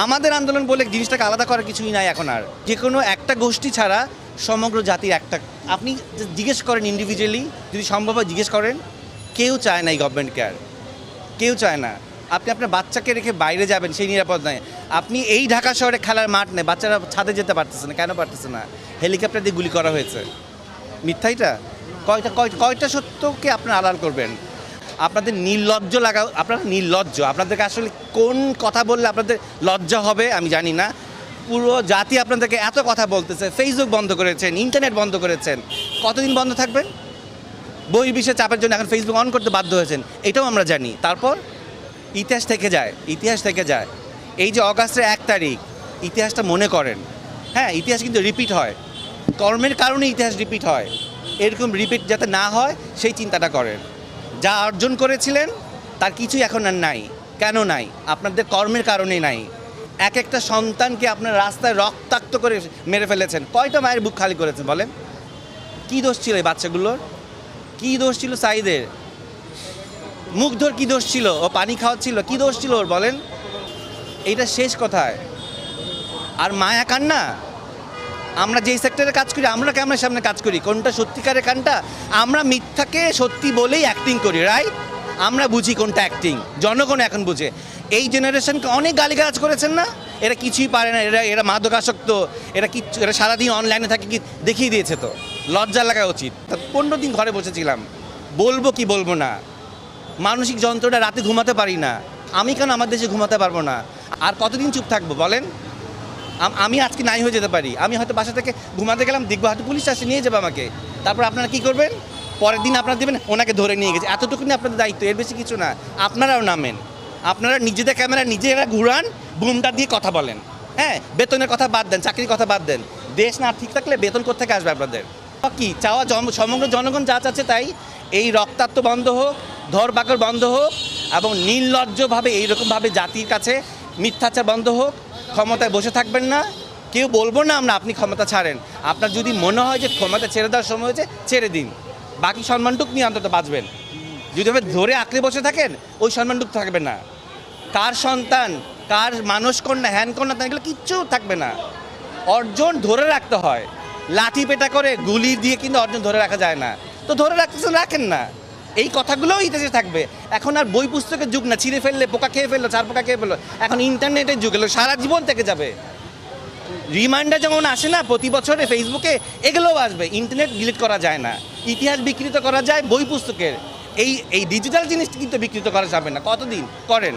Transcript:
আমাদের আন্দোলন বলে জিনিসটাকে আলাদা করার কিছুই নাই এখন আর। যে কোনো একটা গোষ্ঠী ছাড়া সমগ্র জাতির একটা, আপনি জিজ্ঞেস করেন ইন্ডিভিজুয়ালি, যদি সম্ভব হয় জিজ্ঞেস করেন, কেউ চায় না এই গভর্নমেন্টকে আর, কেউ চায় না। আপনি আপনার বাচ্চাকে রেখে বাইরে যাবেন, সেই নিরাপদ নয়। আপনি এই ঢাকা শহরে খেলার মাঠ নেই, বাচ্চারা ছাদে যেতে পারতেছে না, কেন পারতেছে না? হেলিকপ্টার দিয়ে গুলি করা হয়েছে। মিথ্যাইটা কয়টা সত্যকে আপনারা আড়াল করবেন? আপনাদের নির্লজ্জ লাগা, আপনারা নির্লজ্জ। আপনাদেরকে আসলে কোন কথা বললে আপনাদের লজ্জা হবে আমি জানি না। পুরো জাতি আপনাদেরকে এত কথা বলতেছে, ফেসবুক বন্ধ করেছেন, ইন্টারনেট বন্ধ করেছেন, কতদিন বন্ধ থাকবেন? বহির্বিশ্বের চাপের জন্য এখন ফেসবুক অন করতে বাধ্য হয়েছেন, এটাও আমরা জানি। তারপর ইতিহাস থেকে যায়, ইতিহাস থেকে যায়। এই যে অগাস্টের 1 তারিখ, ইতিহাসটা মনে করেন। হ্যাঁ, ইতিহাস কিন্তু রিপিট হয়, কর্মের কারণে ইতিহাস রিপিট হয়। এরকম রিপিট যাতে না হয় সেই চিন্তাটা করেন। যা অর্জন করেছিলেন তার কিছুই এখন আর নাই। কেন নাই? আপনাদের কর্মের কারণেই নাই। এক একটা সন্তানকে আপনার রাস্তায় রক্তাক্ত করে মেরে ফেলেছেন। কয়টা মায়ের বুক খালি করেছেন বলেন? কী দোষ ছিল এই বাচ্চাগুলোর? কী দোষ ছিল সাইদের? মুগ্ধর কী দোষ ছিল? ও পানি খাওয়াচ্ছিল, কী দোষ ছিল ওর বলেন? এইটা শেষ কথায়। আর মায়া কান্না, আমরা যেই সেক্টরে কাজ করি, আমরা ক্যামেরার সামনে কাজ করি, কোনটা সত্যিকারের কান্না? আমরা মিথ্যাকে সত্যি বলেই অ্যাক্টিং করি, রাইট? আমরা বুঝি কোনটা অ্যাক্টিং, জনগণ এখন বুঝে। এই জেনারেশনকে অনেক গালিগালাজ করেছেন না? এরা কিছুই পারে না, এরা মাদকাসক্ত, এরা সারাদিন অনলাইনে থাকে, কি দেখিয়ে দিয়েছে তো। লজ্জা লাগা উচিত। 15 দিন ঘরে বসেছিলাম, বলবো কি বলবো না। মানসিক যন্ত্রণা, রাতে ঘুমাতে পারি না। আমি কেন আমার দেশে ঘুমাতে পারবো না? আর কতদিন চুপ থাকবো বলেন? আমি আজকে নাই হয়ে যেতে পারি, আমি হয়তো বাসা থেকে ঘুমাতে গেলাম, দেখবো হয়তো পুলিশ আসে নিয়ে যাবে আমাকে। তারপর আপনারা কী করবেন? পরের দিন আপনারা দেবেন ওনাকে ধরে নিয়ে গেছে। এতটুকুনি আপনাদের দায়িত্ব, এর বেশি কিছু না। আপনারাও নামেন, আপনারা নিজেদের ক্যামেরা নিজেরা ঘুরান, বুমটা দিয়ে কথা বলেন। হ্যাঁ, বেতনের কথা বাদ দেন, চাকরির কথা বাদ দেন। দেশ না ঠিক থাকলে বেতন কোত্থেকে আসবে আপনাদের? কি চাওয়া? সমগ্র জনগণ যা চাচ্ছে তাই। এই রক্তাক্ত বন্ধ হোক, ধরপাকড় বন্ধ হোক, এবং নির্লজ্জভাবে এইরকমভাবে জাতির কাছে মিথ্যাচার বন্ধ হোক। ক্ষমতায় বসে থাকবেন না, কেউ বলবো না আমরা আপনি ক্ষমতা ছাড়েন। আপনার যদি মনে হয় যে ক্ষমতা ছেড়ে দেওয়ার সময় হয়েছে, ছেড়ে দিন। বাকি সম্মানটুক নিয়ে অন্তত বাঁচবেন। যদি আপনি ধরে আঁকড়ে বসে থাকেন, ওই সম্মানটুক থাকবে না। কার সন্তান, কার মানস কন্যা, হ্যান কন্যা, এগুলো কিচ্ছু থাকবে না। অর্জন ধরে রাখতে হয়, লাঠি পেটা করে গুলি দিয়ে কিন্তু অর্জন ধরে রাখা যায় না। তো ধরে রাখতেছেন, রাখেন না। এই কথাগুলোও ইতিহাসে থাকবে। এখন আর বই পুস্তকের যুগ না, ছিঁড়ে ফেললে পোকা খেয়ে ফেললো, 4 পোকা খেয়ে ফেললো। এখন ইন্টারনেটের যুগ এলো, সারা জীবন থেকে যাবে। রিমাইন্ডার যেমন আসে না প্রতি বছরে ফেসবুকে, এগুলোও আসবে। ইন্টারনেট ডিলিট করা যায় না, ইতিহাস বিকৃত করা যায় বই পুস্তকের। এই ডিজিটাল জিনিসটা কিন্তু বিকৃত করা যাবে না। কতদিন করেন?